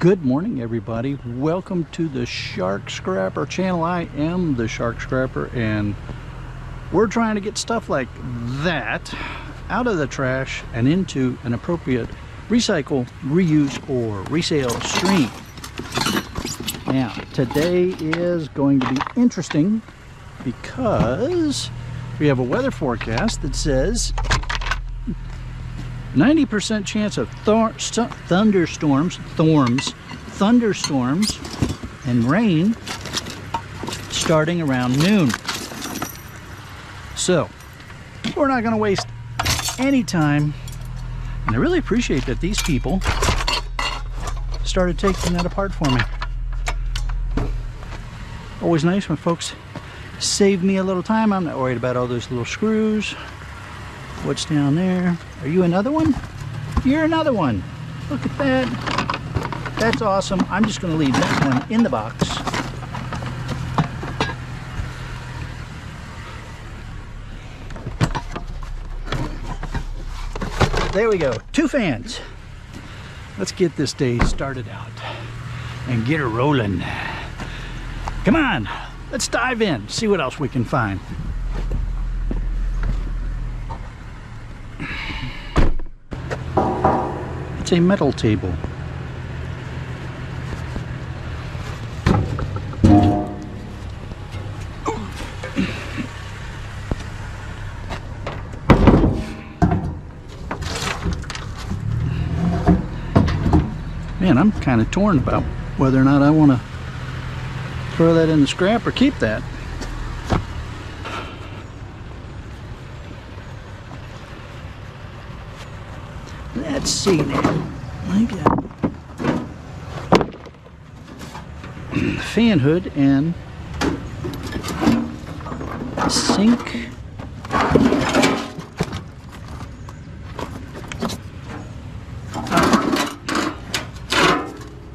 Good morning, everybody. Welcome to the Shark Scrapper channel. I am the Shark Scrapper, and we're trying to get stuff like that out of the trash and into an appropriate recycle, reuse, or resale stream. Now, today is going to be interesting because we have a weather forecast that says 90% chance of thunderstorms and rain starting around noon. So we're not going to waste any time, and I really appreciate that these people started taking that apart for me. Always nice when folks save me a little time. I'm not worried about all those little screws. What's down there? Are you another one? You're another one. Look at that. That's awesome. I'm just going to leave that one in the box. There we go. 2 fans. Let's get this day started out and get her rolling. Come on. Let's dive in. See what else we can find. It's a metal table. Man, I'm kind of torn about whether or not I want to throw that in the scrap or keep that. Let's see now. I got fan hood and sink.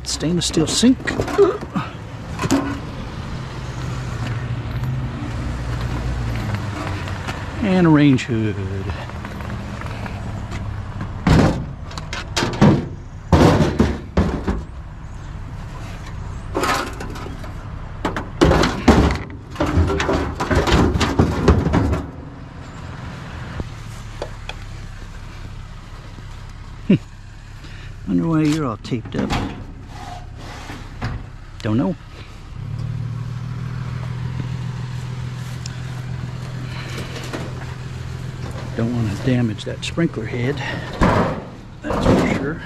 Stainless steel sink. And a range hood. Wonder why you're all taped up. Don't know. Don't want to damage that sprinkler head. That's for sure.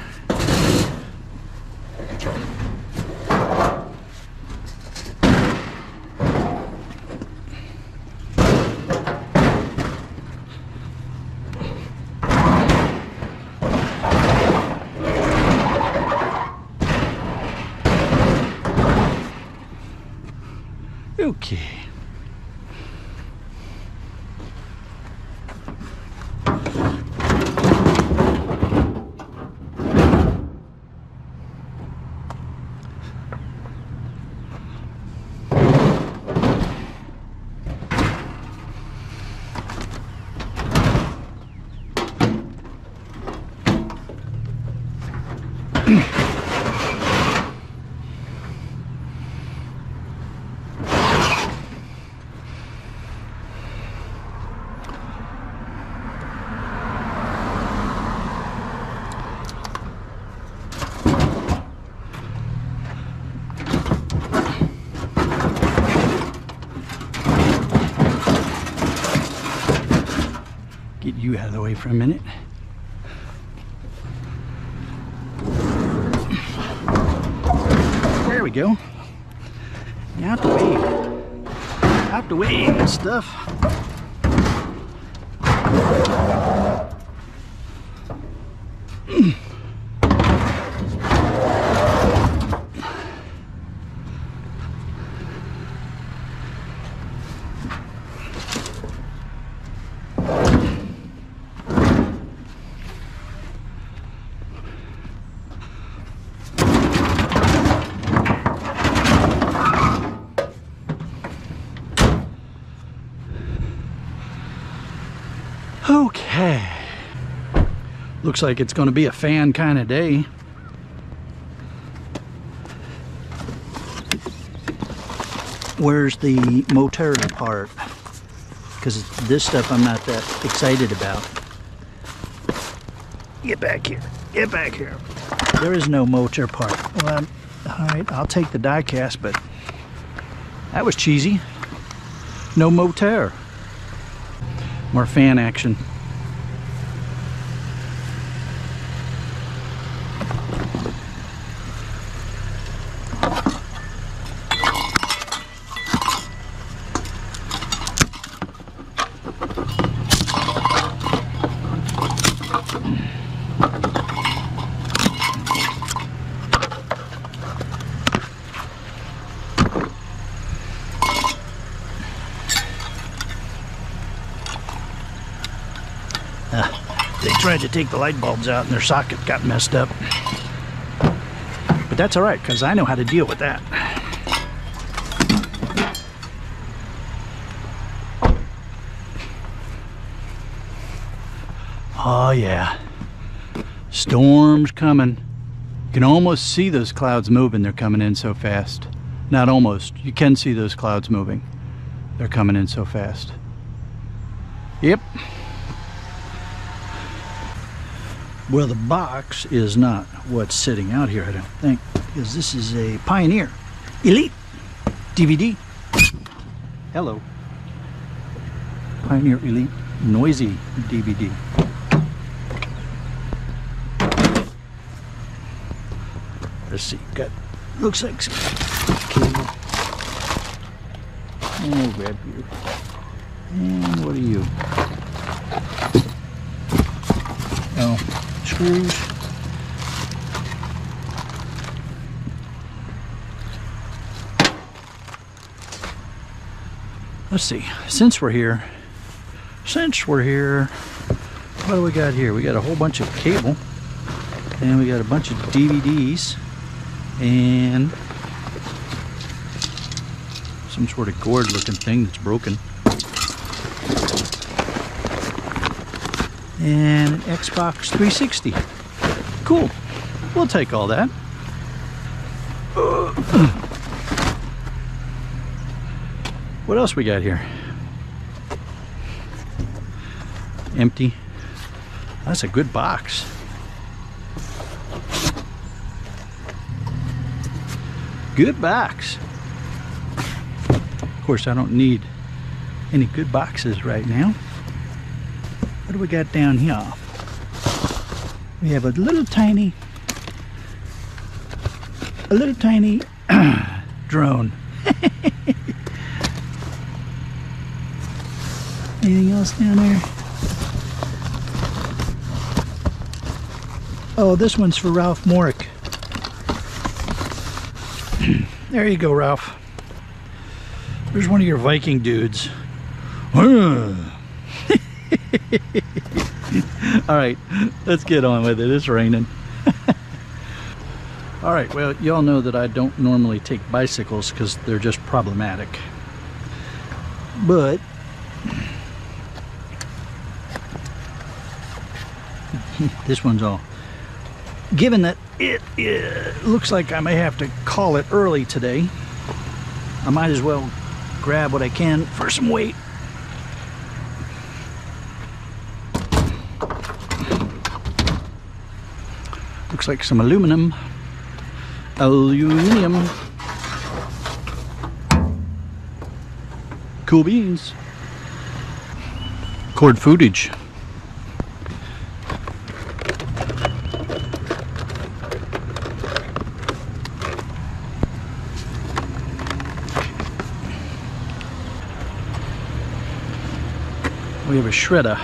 Okay. Get you out of the way for a minute. There we go. Out the way. Out the way, that stuff. Okay. Looks like it's going to be a fan kind of day. where's the motor part? Because this stuff I'm not that excited about. Get back here. Get back here. There is no motor part. Well, alright, I'll take the die cast, but that was cheesy. No motor. More fan action. They tried to take the light bulbs out and their socket got messed up. But that's alright, because I know how to deal with that. Oh yeah. Storm's coming. You can almost see those clouds moving. They're coming in so fast. Not almost. You can see those clouds moving. They're coming in so fast. Yep. Well, the box is not what's sitting out here, I don't think, because this is a Pioneer Elite DVD. Hello. Pioneer Elite Noisy DVD. Let's see, got, looks like some cable. Oh, grab you. And what are you? Oh. Screws. Let's see, since we're here, what do we got here? We got a whole bunch of cable, and we got a bunch of DVDs, and some sort of gourd looking thing that's broken. And an Xbox 360. Cool. We'll take all that. What else we got here? Empty. That's a good box. Good box. Of course, I don't need any good boxes right now. What do we got down here? We have a little tiny drone. Anything else down there? Oh, this one's for Ralph Morick. There you go, Ralph. There's one of your Viking dudes. Alright, let's get on with it. It's raining. Alright, well, y'all know that I don't normally take bicycles because they're just problematic. But this one's all. Given that it looks like I may have to call it early today, I might as well grab what I can for some weight. Looks like some aluminum. Cool beans. Cord footage. We have a shredder.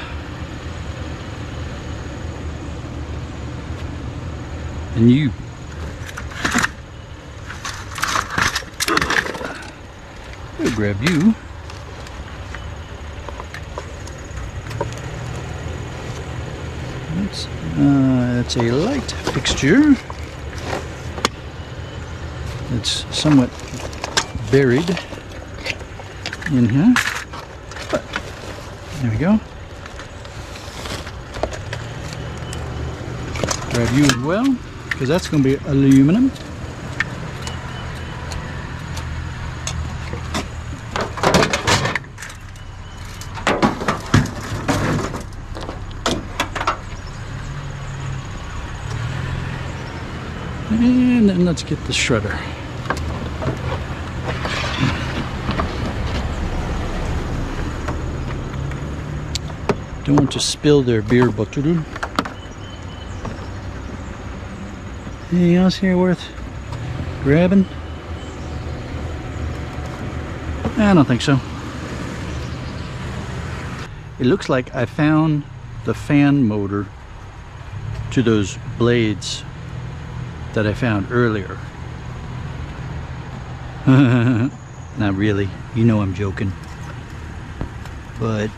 And you. We'll grab you. That's a light fixture. It's somewhat buried in here. But there we go. Grab you as well, because that's going to be aluminum. And then let's get the shredder. Don't want to spill their beer bottle. Anything else here worth grabbing? I don't think so. It looks like I found the fan motor to those blades that I found earlier. Not really, you know I'm joking. But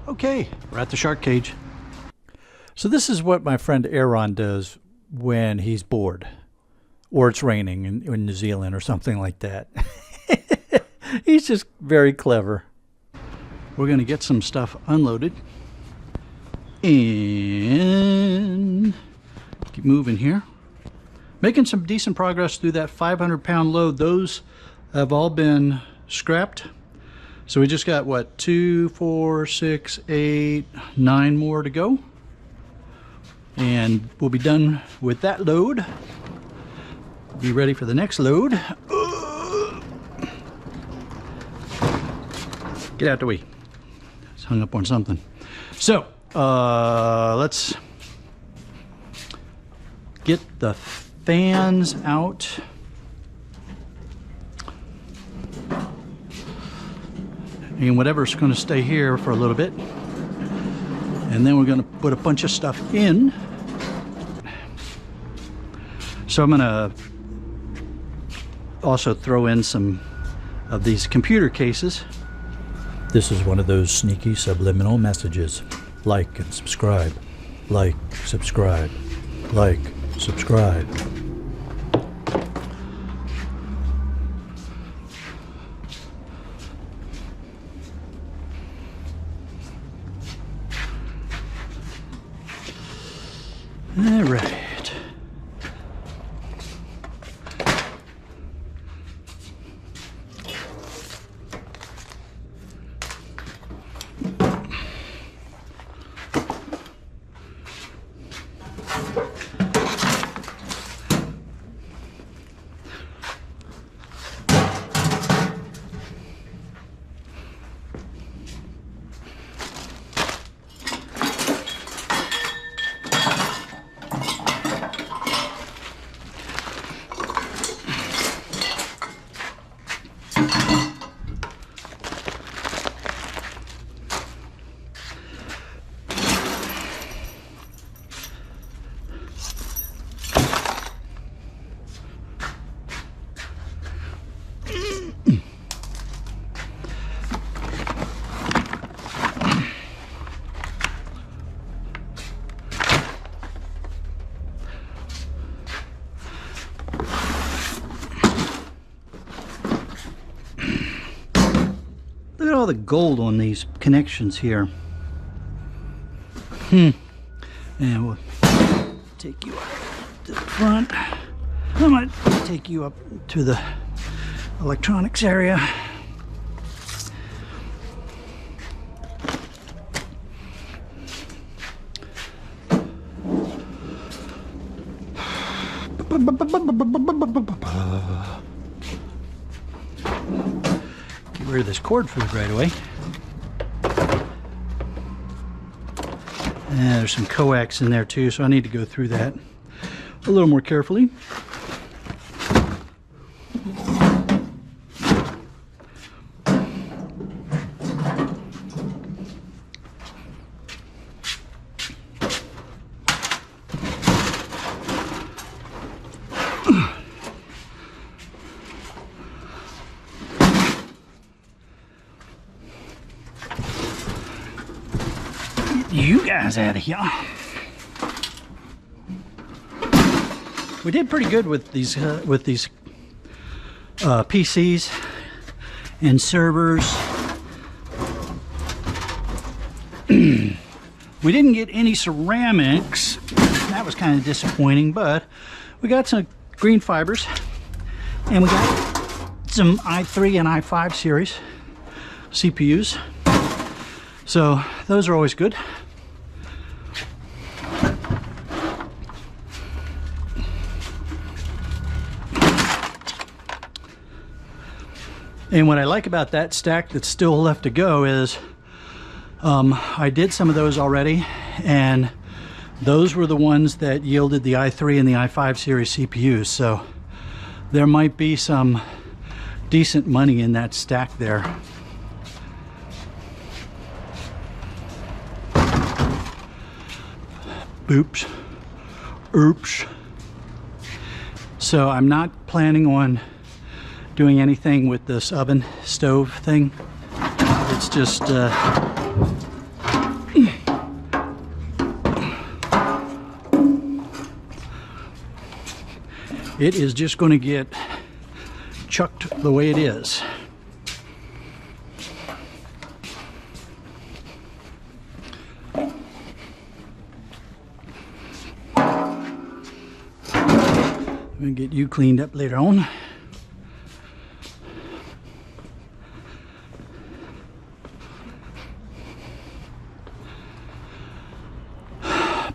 okay, we're at the shark cage. So this is what my friend Erewhon does when he's bored, or it's raining in New Zealand or something like that. He's just very clever. We're going to get some stuff unloaded and keep moving here. Making some decent progress through that 500-pound load. Those have all been scrapped. So we just got, what, 2, 4, 6, 8, 9 more to go. And we'll be done with that load. Be ready for the next load. Get out the way. It's hung up on something. So, let's get the fans out. And whatever's going to stay here for a little bit. And then we're going to put a bunch of stuff in. So I'm going to also throw in some of these computer cases. This is one of those sneaky subliminal messages. Like and subscribe. Like, subscribe. Like, subscribe. All right. Look at all the gold on these connections here. And we'll take you up to the front. I'm going to take you up to the electronics area. Get rid of this cord food right away. And there's some coax in there too, so I need to go through that a little more carefully. You guys out of here. We did pretty good with these PCs and servers. We didn't get any ceramics. That was kind of disappointing, but we got some green fibers and we got some i3 and i5 series CPUs. So those are always good. And what I like about that stack that's still left to go is I did some of those already, and those were the ones that yielded the i3 and the i5 series CPUs. So there might be some decent money in that stack there. Oops. Oops. So I'm not planning on doing anything with this oven stove thing. It's just it is just going to get chucked the way it is. I'm going to get you cleaned up later on.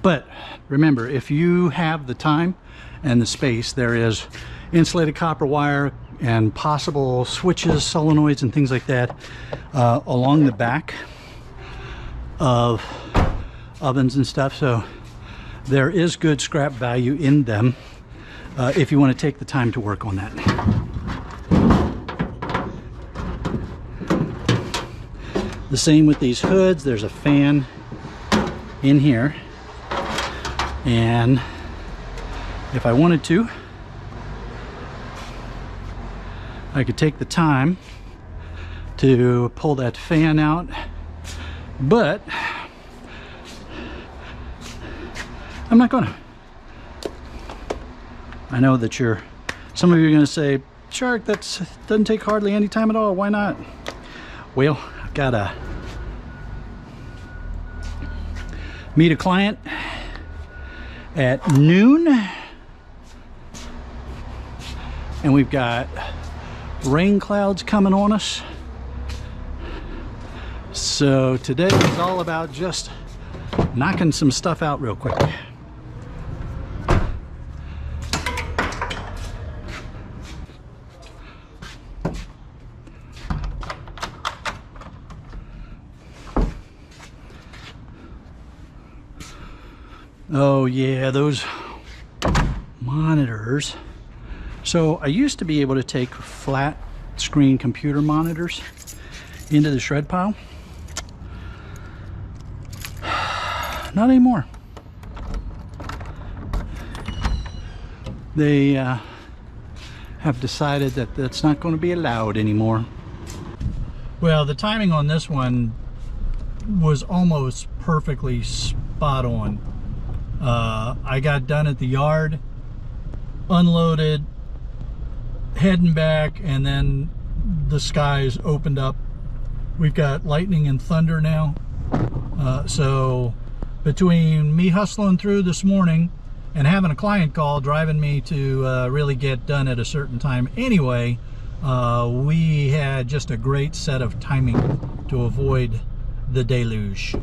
But remember, if you have the time and the space, there is insulated copper wire and possible switches, solenoids, and things like that along the back of ovens and stuff. So there is good scrap value in them if you want to take the time to work on that. The same with these hoods. There's a fan in here, and if I wanted to, I could take the time to pull that fan out, but I'm not gonna. I know that some of you are gonna say, Shark, that doesn't take hardly any time at all, why not? Well, I've got to meet a client at noon, and we've got rain clouds coming on us. So today is all about just knocking some stuff out real quick. Oh yeah, those monitors. So I used to be able to take flat screen computer monitors into the shred pile. Not anymore. They have decided that that's not going to be allowed anymore. Well, the timing on this one was almost perfectly spot on. I got done at the yard, unloaded, heading back, and then the skies opened up. We've got lightning and thunder now. So between me hustling through this morning and having a client call driving me to really get done at a certain time anyway, we had just a great set of timing to avoid the deluge.